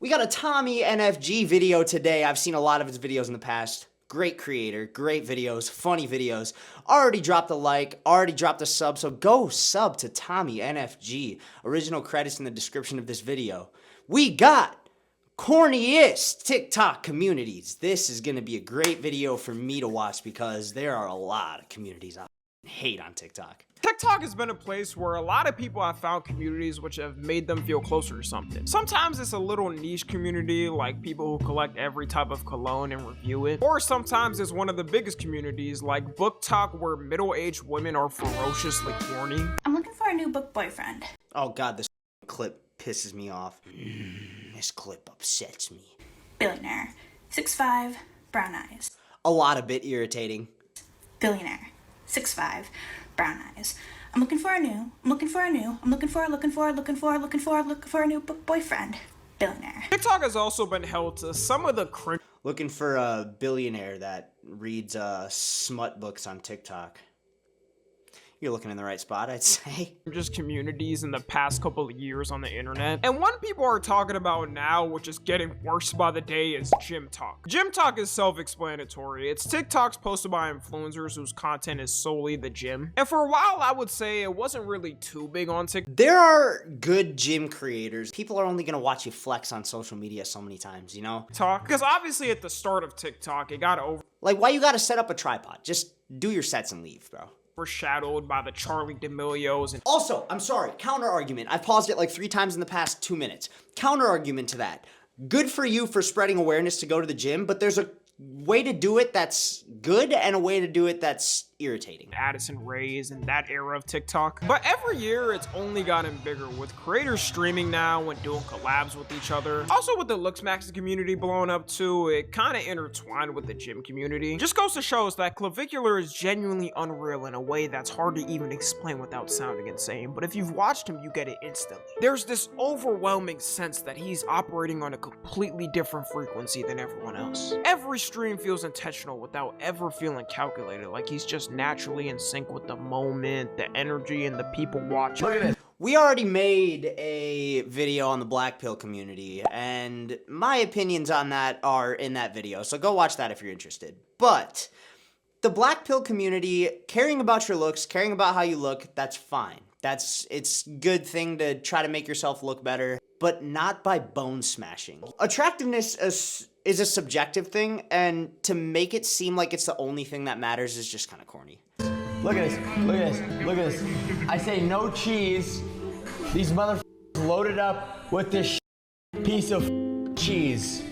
We got a Tommy NFG video today. I've seen a lot of his videos in the past. Great creator, great videos, funny videos. Already dropped a like, already dropped a sub, so go sub to Tommy NFG. Original credits in the description of this video. We got corniest TikTok communities. This is gonna be a great video for me to watch because there are a lot of communities I hate on TikTok. TikTok has been a place where a lot of people have found communities which have made them feel closer to something. Sometimes it's a little niche community, like people who collect every type of cologne and review it. Or sometimes it's one of the biggest communities, like book talk, where middle-aged women are ferociously corny. I'm looking for a new book boyfriend. Oh god, this clip pisses me off. This clip upsets me. Billionaire. 6'5", brown eyes. A lot of bit irritating. Billionaire. 6'5", brown eyes. I'm looking for a new book boyfriend. Billionaire. TikTok has also been held to some of the cringe Looking for a billionaire that reads smut books on TikTok. You're looking in the right spot, I'd say. just communities in the past couple of years on the internet. And one people are talking about now, which is getting worse by the day, is gym talk. Gym talk is self-explanatory. It's TikToks posted by influencers whose content is solely the gym. And for a while, I would say it wasn't really too big on TikTok. There are good gym creators. People are only gonna watch you flex on social media so many times, you know? Because obviously at the start of TikTok, it got Like, why you gotta set up a tripod? Just do your sets and leave, bro. overshadowed by the Charlie D'Amelios and Also, I'm sorry, counter argument. I've paused it like 3 times in the past 2 minutes. Counter argument to that. Good for you for spreading awareness to go to the gym, but there's a way to do it that's good and a way to do it that's irritating. Addison Rae's and that era of TikTok. But every year it's only gotten bigger, with creators streaming now and doing collabs with each other. Also with the Looksmax community blowing up too, it kind of intertwined with the gym community. Just goes to show us that Clavicular is genuinely unreal in a way that's hard to even explain without sounding insane, but if you've watched him, you get it instantly. There's this overwhelming sense that he's operating on a completely different frequency than everyone else. Every stream feels intentional without ever feeling calculated, like he's just naturally in sync with the moment, the energy, and the people watching. Look at this. We already made a video on the Black Pill community, and my opinions on that are in that video, so go watch that if you're interested. But the Black Pill community, caring about your looks, caring about how you look, that's fine. It's a good thing to try to make yourself look better, but not by bone smashing. Attractiveness is a subjective thing, and to make it seem like it's the only thing that matters is just kind of corny. Look at this, look at this, look at this. I say no cheese. These motherfuckers loaded up with this piece of cheese.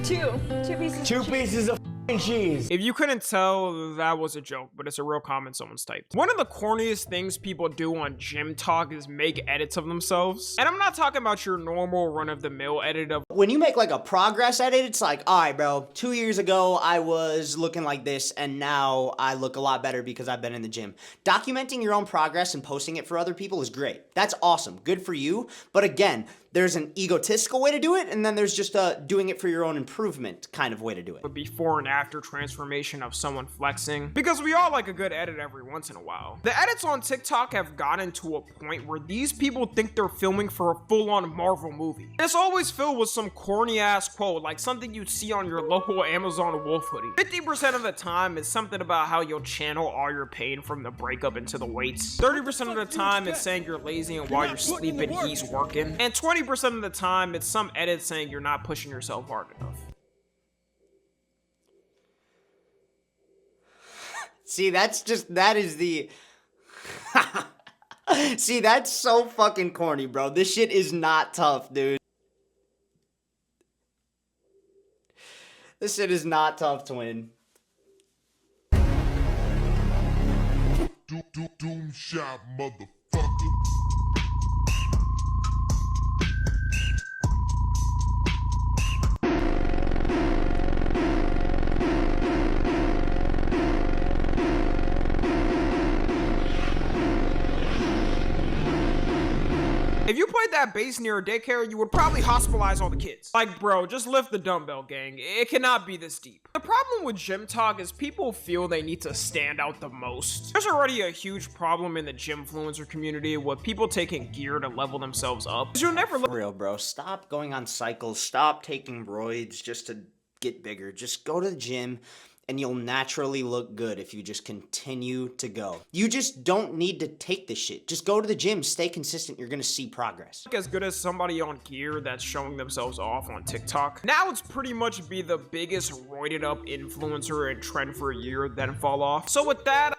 Two pieces of Cheese. If you couldn't tell, that was a joke, but it's a real comment someone's typed. One of the corniest things people do on gym talk is make edits of themselves. And I'm not talking about your normal run-of-the-mill edit of when you make like a progress edit, it's like, all right, bro, 2 years ago I was looking like this and now I look a lot better because I've been in the gym. Documenting your own progress and posting it for other people is great. That's awesome. Good for you. But again, there's an egotistical way to do it, and then there's just a doing it for your own improvement kind of way to do it. a before and after transformation of someone flexing, because we all like a good edit every once in a while. The edits on TikTok have gotten to a point where these people think they're filming for a full-on Marvel movie. And it's always filled with some corny ass quote, like something you'd see on your local Amazon Wolf hoodie. 50% of the time is something about how you'll channel all your pain from the breakup into the weights. 30% of the time it's saying you're lazy and while you're sleeping he's working. And 20% of the time it's some edit saying you're not pushing yourself hard enough. See, that is the... See, that's so fucking corny, bro. This shit is not tough, dude. This shit is not tough to win. Doom shot, motherfucker. If you played that base near a daycare, you would probably hospitalize all the kids. Like, bro, just lift the dumbbell, gang. It cannot be this deep. The problem with gym talk is people feel they need to stand out the most. There's already a huge problem in the gymfluencer community with people taking gear to level themselves up. 'Cause you'll never For real, bro. Stop going on cycles. Stop taking roids just to get bigger. Just go to the gym and you'll naturally look good if you just continue to go. You just don't need to take this shit. Just go to the gym, stay consistent, you're gonna see progress. as good as somebody on gear that's showing themselves off on TikTok. Now it's pretty much be the biggest roided up influencer and trend for a year, then fall off. So with that,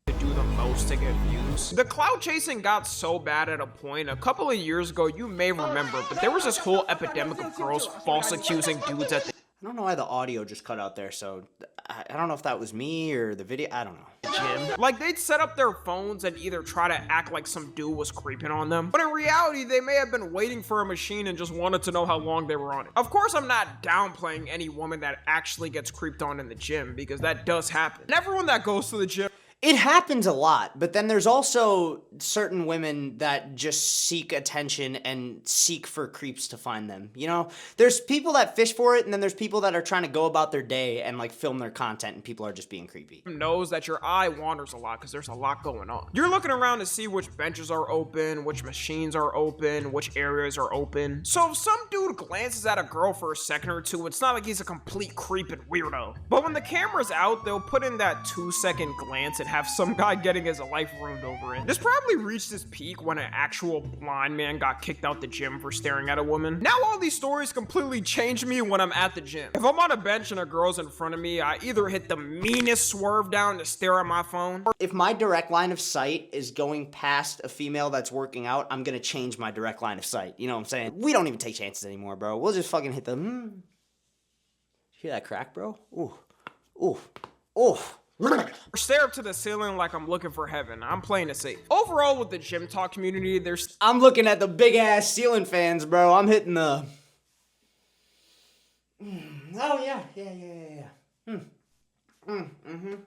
to do the most to get views. The cloud chasing got so bad at a point a couple of years ago, you may remember, but there was this whole epidemic of girls false accusing dudes at the I don't know why the audio just cut out there, so I don't know if that was me or the video, I don't know. gym. Like, they'd set up their phones and either try to act like some dude was creeping on them, but in reality, they may have been waiting for a machine and just wanted to know how long they were on it. Of course, I'm not downplaying any woman that actually gets creeped on in the gym, because that does happen. And everyone that goes to the gym, It happens a lot, but then there's also certain women that just seek attention and seek for creeps to find them, you know? There's people that fish for it, and then there's people that are trying to go about their day and, like, film their content, and people are just being creepy. knows that your eye wanders a lot because there's a lot going on. You're looking around to see which benches are open, which machines are open, which areas are open. So if some dude glances at a girl for a second or two, it's not like he's a complete creep and weirdo. But when the camera's out, they'll put in that 2-second glance and have some guy getting his life ruined over it. This probably reached its peak when an actual blind man got kicked out the gym for staring at a woman. Now all these stories completely change me when I'm at the gym. If I'm on a bench and a girl's in front of me, I either hit the meanest swerve down to stare at my phone, If my direct line of sight is going past a female that's working out, I'm gonna change my direct line of sight. You know what I'm saying? We don't even take chances anymore, bro. We'll just fucking hit the, Hear that crack, bro? Ooh. Ooh. Ooh. or stare up to the ceiling like I'm looking for heaven. I'm playing it safe. Overall, with the gym talk community, there's I'm looking at the big ass ceiling fans, bro. I'm hitting the. Oh yeah.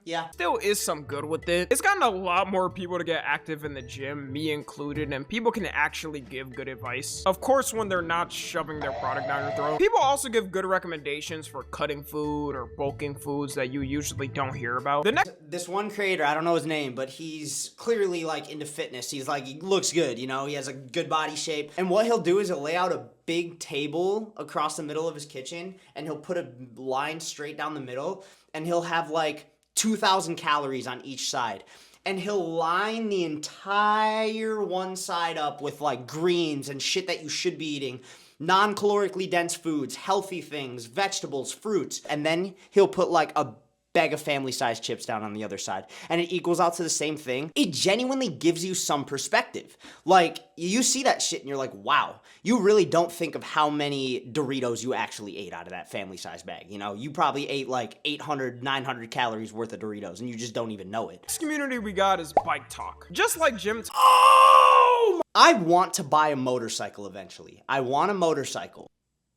Yeah. still is some good with it. It's gotten a lot more people to get active in the gym, me included, and people can actually give good advice. Of course, when they're not shoving their product down your throat. People also give good recommendations for cutting food or bulking foods that you usually don't hear about. The next This one creator, I don't know his name, but he's clearly like into fitness. He's like, he looks good, you know, he has a good body shape. And what he'll do is he'll lay out a big table across the middle of his kitchen, and he'll put a line straight down the middle, and he'll have like 2,000 calories on each side. And he'll line the entire one side up with like greens and shit that you should be eating, non-calorically dense foods, healthy things, vegetables, fruits. And then he'll put like a bag of family-sized chips down on the other side, and it equals out to the same thing. It genuinely gives you some perspective. Like, you see that shit and you're like, wow, you really don't think of how many Doritos you actually ate out of that family-sized bag. You know, you probably ate like 800, 900 calories worth of Doritos, and you just don't even know it. community we got is bike talk. Just like gym talk. Oh! I want to buy a motorcycle eventually. I want a motorcycle.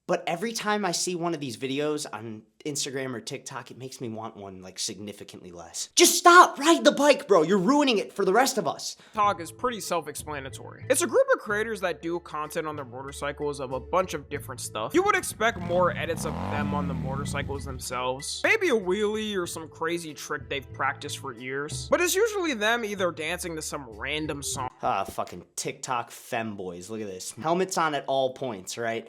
But every time I see one of these videos on Instagram or TikTok, it makes me want one like significantly less. Just stop, ride the bike, bro. You're ruining it for the rest of us. Talk is pretty self-explanatory. It's a group of creators that do content on their motorcycles of a bunch of different stuff. You would expect more edits of them on the motorcycles themselves. Maybe a wheelie or some crazy trick they've practiced for years. But it's usually them either dancing to some random song. Ah, fucking TikTok femboys. Look at this. Helmets on at all points, right?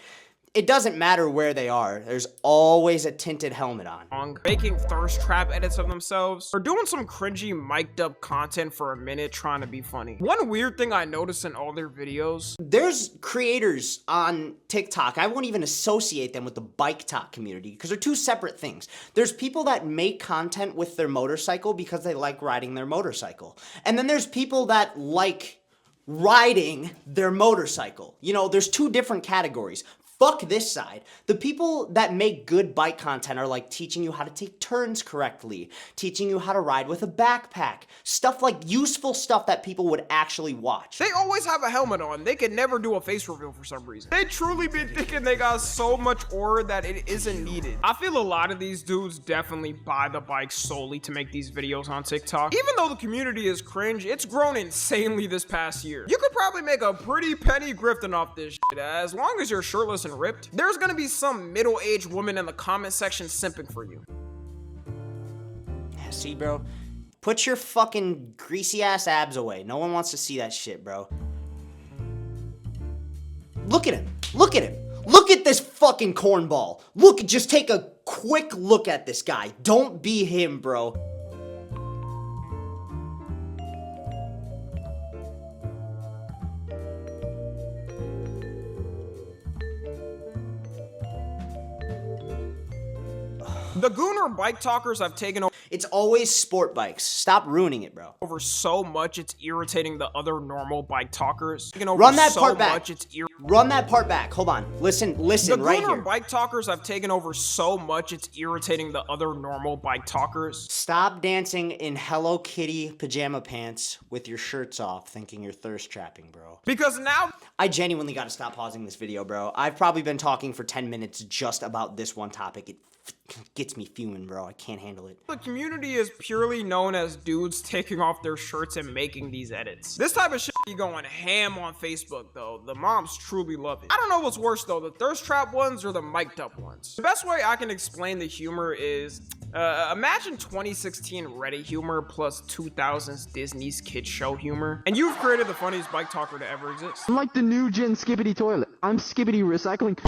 It doesn't matter where they are. There's always a tinted helmet on. Making thirst trap edits of themselves, or doing some cringy mic'd up content for a minute trying to be funny. One weird thing I noticed in all their videos, There's creators on TikTok, I won't even associate them with the bike talk community because they're two separate things. There's people that make content with their motorcycle because they like riding their motorcycle. And then there's people that like riding their motorcycle. You know, there's two different categories. Fuck this side. The people that make good bike content are like teaching you how to take turns correctly, teaching you how to ride with a backpack, stuff like useful stuff that people would actually watch. they always have a helmet on. They can never do a face reveal for some reason. They truly be thinking they got so much aura that it isn't needed. I feel a lot of these dudes definitely buy the bike solely to make these videos on TikTok. Even though the community is cringe, it's grown insanely this past year. year. You could probably make a pretty penny grifting off this shit. As long as you're shirtless and ripped, there's gonna be some middle-aged woman in the comment section simping for you. Yeah, see, bro? Put your fucking greasy ass abs away. No one wants to see that shit, bro. Look at him. Look at him. Look at this fucking cornball. Look, just take a quick look at this guy. Don't be him, bro. The Gooner bike talkers have taken It's always sport bikes. Stop ruining it, bro. over so much it's irritating the other normal bike talkers. Run that part back. Much, it's Run that part back. Hold on. Listen the right Gooner here. bike talkers have taken over so much it's irritating the other normal bike talkers. Stop dancing in Hello Kitty pajama pants with your shirts off thinking you're thirst trapping, bro. Because now I genuinely gotta stop pausing this video, bro. I've probably been talking for 10 minutes just about this one topic. It gets me fuming, bro. I can't handle it. the community is purely known as dudes taking off their shirts and making these edits. This type of shit be going ham on Facebook though. The moms truly love it. I don't know what's worse though, the thirst trap ones or the mic'd up ones. The best way I can explain the humor is imagine 2016 Reddit humor plus 2000s Disney's kids show humor, and you've created the funniest bike talker to ever exist. I'm like the new gen Skibbity toilet. I'm Skibbity recycling.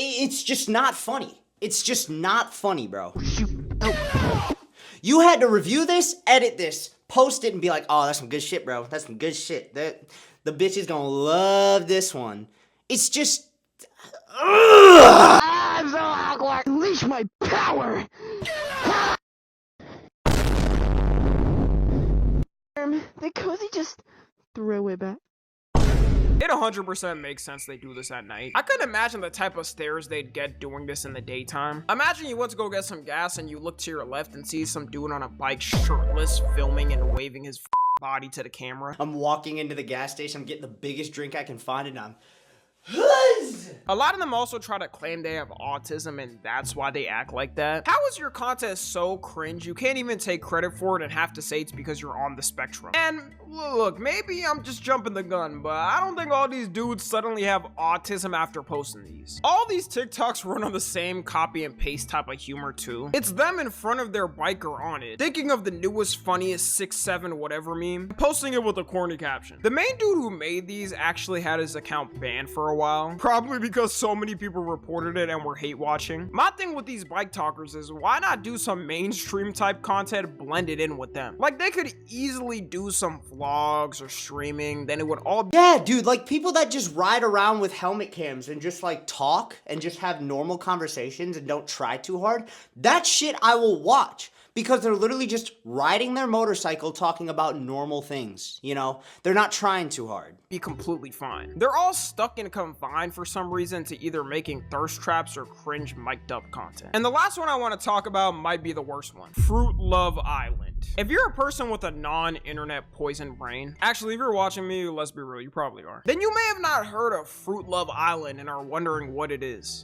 It's just not funny. It's just not funny, bro. You had to review this, edit this, post it, and be like, oh, that's some good shit, bro. That's some good shit. The bitch is gonna love this one. It's just... I'm so awkward. Unleash my power. The cozy just throw it back. It 100% makes sense they do this at night. I couldn't imagine the type of stares they'd get doing this in the daytime. Imagine you went to go get some gas and you look to your left and see some dude on a bike shirtless filming and waving his body to the camera. I'm walking into the gas station, I'm getting the biggest drink I can find, and I'm... A lot of them also try to claim they have autism and that's why they act like that. How is your content so cringe you can't even take credit for it and have to say it's because you're on the spectrum? And look, maybe I'm just jumping the gun, but I don't think all these dudes suddenly have autism after posting these. All these TikToks run on the same copy and paste type of humor too. It's them in front of their bike or on it, thinking of the newest, funniest 6'7" whatever meme, posting it with a corny caption. The main dude who made these actually had his account banned for a while, probably because so many people reported it and were hate watching. My thing with these bike talkers is why not do some mainstream type content blended in with them? Like they could easily do some vlogs or streaming, then it would all be Yeah, dude, like people that just ride around with helmet cams and just like talk and just have normal conversations and don't try too hard. That shit I will watch. Because they're literally just riding their motorcycle talking about normal things, you know? They're not trying too hard. be completely fine. They're all stuck and confined for some reason to either making thirst traps or cringe mic'd up content. And the last one I want to talk about might be the worst one. Fruit Love Island. If you're a person with a non-internet poison brain, actually if you're watching me, let's be real, you probably are, then you may have not heard of Fruit Love Island and are wondering what it is.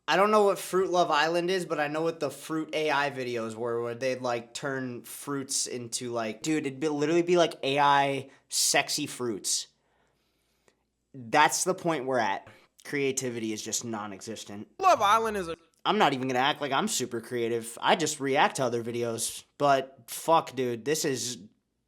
I don't know what Fruit Love Island is, but I know what the Fruit AI videos were, where they'd like turn fruits into like, dude, literally be like AI sexy fruits. That's the point we're at. Creativity is just non-existent. Love Island is a I'm not even gonna act like I'm super creative. I just react to other videos. But fuck, dude, this is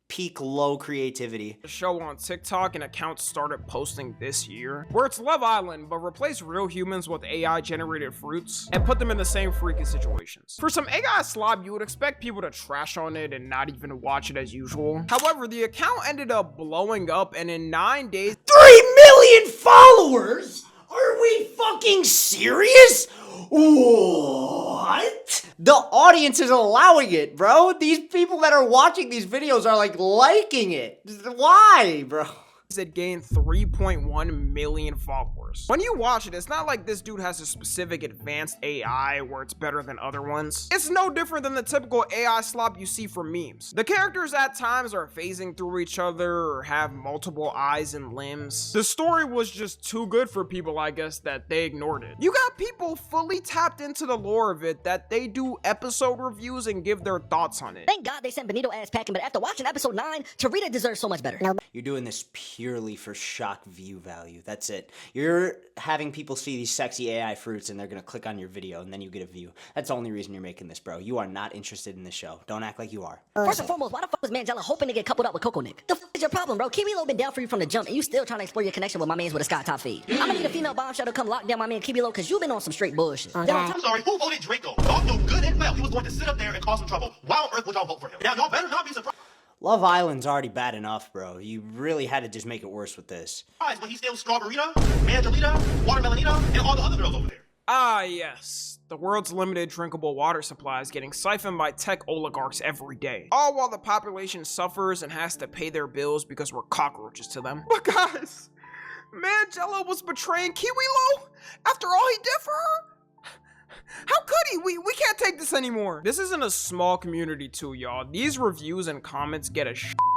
peak low creativity. show on TikTok and accounts started posting this year, where it's Love Island, but replace real humans with AI generated fruits and put them in the same freaky situations. For some AI slob, you would expect people to trash on it and not even watch it as usual. However, the account ended up blowing up, and in 9 days, 3 million followers? Are we fucking serious? What? The audience is allowing it, bro. These people that are watching these videos are like liking it. Why, bro? it gained 3.1 million followers. When you watch it, it's not like this dude has a specific advanced AI where it's better than other ones. It's no different than the typical AI slop you see from memes. The characters at times are phasing through each other or have multiple eyes and limbs. The story was just too good for people, I guess, that they ignored it. You got people fully tapped into the lore of it that they do episode reviews and give their thoughts on it. Thank God they sent Benito ass packing, but after watching episode 9, Tarita deserves so much better. You're doing this purely for shock view value. That's it. You're having people see these sexy AI fruits and they're gonna click on your video and then you get a view. That's the only reason you're making this, bro. You are not interested in this show. Don't act like you are. First and foremost, why the fuck was Mangella hoping to get coupled up with Coco Nick? The fuck is your problem, bro? Kibilo been down for you from the jump and you still trying to explore your connection with my mans with a sky top feed. I'm gonna need a female bombshell to come lock down my man Kibilo because you've been on some straight bullshit. I'm sorry, who voted Draco? Y'all knew good and well he was going to sit up there and cause some trouble. Why on earth would y'all vote for him? Now y'all better not be surprised Love Island's already bad enough, bro. You really had to just make it worse with this. when he steals Strawberryta, Mangelita, Watermelonita, and all the other girls over there. Ah, yes. The world's limited drinkable water supply is getting siphoned by tech oligarchs every day. All while the population suffers and has to pay their bills because we're cockroaches to them. But guys, Mangella was betraying Kiwilo after all he did for her? How could he? We can't take this anymore. This isn't a small community too, y'all. These reviews and comments get a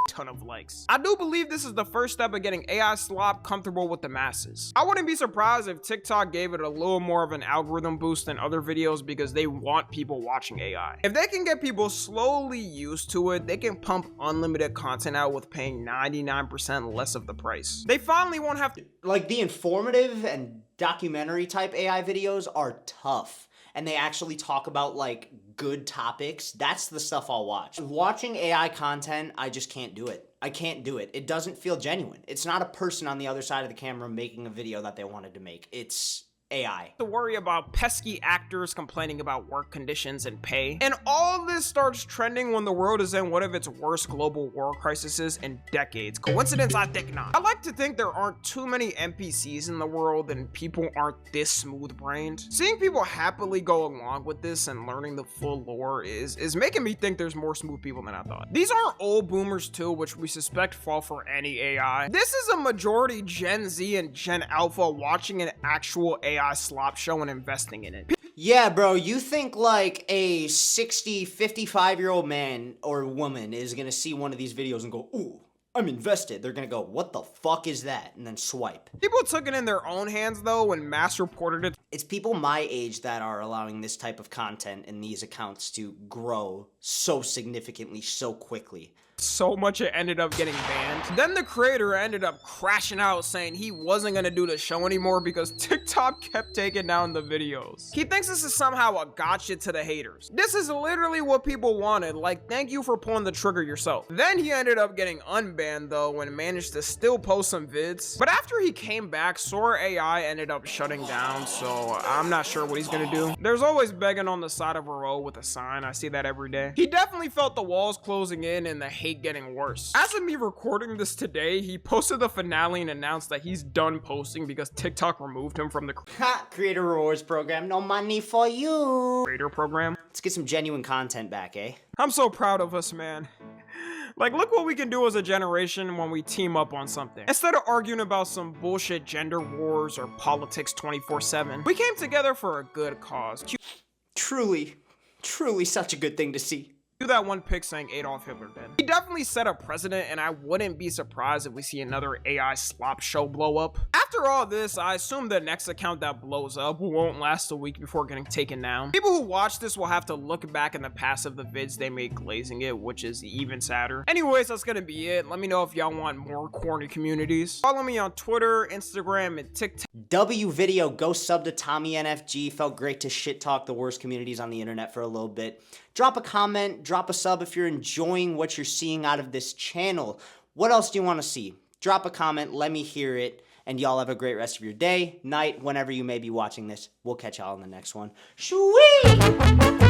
ton of likes. I do believe this is the first step of getting AI slop comfortable with the masses. I wouldn't be surprised if TikTok gave it a little more of an algorithm boost than other videos because they want people watching AI. If they can get people slowly used to it, they can pump unlimited content out with paying 99% less of the price. They finally won't have to— Like, the informative and documentary type AI videos are tough. And they actually talk about, like, good topics. That's the stuff I'll watch. Watching AI content, I just can't do it. I can't do it. It doesn't feel genuine. It's not a person on the other side of the camera making a video that they wanted to make. It's AI. To worry about pesky actors complaining about work conditions and pay. And all this starts trending when the world is in one of its worst global war crises in decades. Coincidence? I think not. I like to think there aren't too many NPCs in the world and people aren't this smooth-brained. Seeing people happily go along with this and learning the full lore is making me think there's more smooth people than I thought. These aren't old boomers too, which we suspect fall for any AI. This is a majority Gen Z and Gen Alpha watching an actual AI slop show and investing in it. Yeah, bro, you think like a 60, 55-year-old man or woman is gonna see one of these videos and go, ooh, I'm invested. They're gonna go, what the fuck is that? And then swipe. People took it in their own hands though when mass reported it. It's people my age that are allowing this type of content in these accounts to grow so significantly, so quickly. So much it ended up getting banned. Then the creator ended up crashing out saying he wasn't gonna do the show anymore because TikTok kept taking down the videos. He thinks this is somehow a gotcha to the haters. This is literally what people wanted, like thank you for pulling the trigger yourself. Then he ended up getting unbanned though and managed to still post some vids. But after he came back, Sora AI ended up shutting down, so I'm not sure what he's gonna do. There's always begging on the side of a road with a sign. I see that every day. He definitely felt the walls closing in and the hate getting worse. As of me recording this today, he posted the finale and announced that he's done posting because TikTok removed him from the Creator rewards program, no money for you. creator program. Let's get some genuine content back, eh? I'm so proud of us, man. Like, look what we can do as a generation when we team up on something. Instead of arguing about some bullshit gender wars or politics 24/7, we came together for a good cause. Truly, truly such a good thing to see. Do that one pic saying Adolf Hitler did. He definitely set a precedent, and I wouldn't be surprised if we see another AI slop show blow up. After all this, I assume the next account that blows up won't last a week before getting taken down. People who watch this will have to look back in the past of the vids they made glazing it, which is even sadder. Anyways, that's gonna be it. Let me know if y'all want more corny communities. Follow me on Twitter, Instagram, and TikTok. W video, go sub to Tommy NFG. Felt great to shit talk the worst communities on the internet for a little bit. Drop a comment, drop a sub if you're enjoying what you're seeing out of this channel. What else do you want to see? Drop a comment, let me hear it, and y'all have a great rest of your day, night, whenever you may be watching this. We'll catch y'all in the next one. Sweet!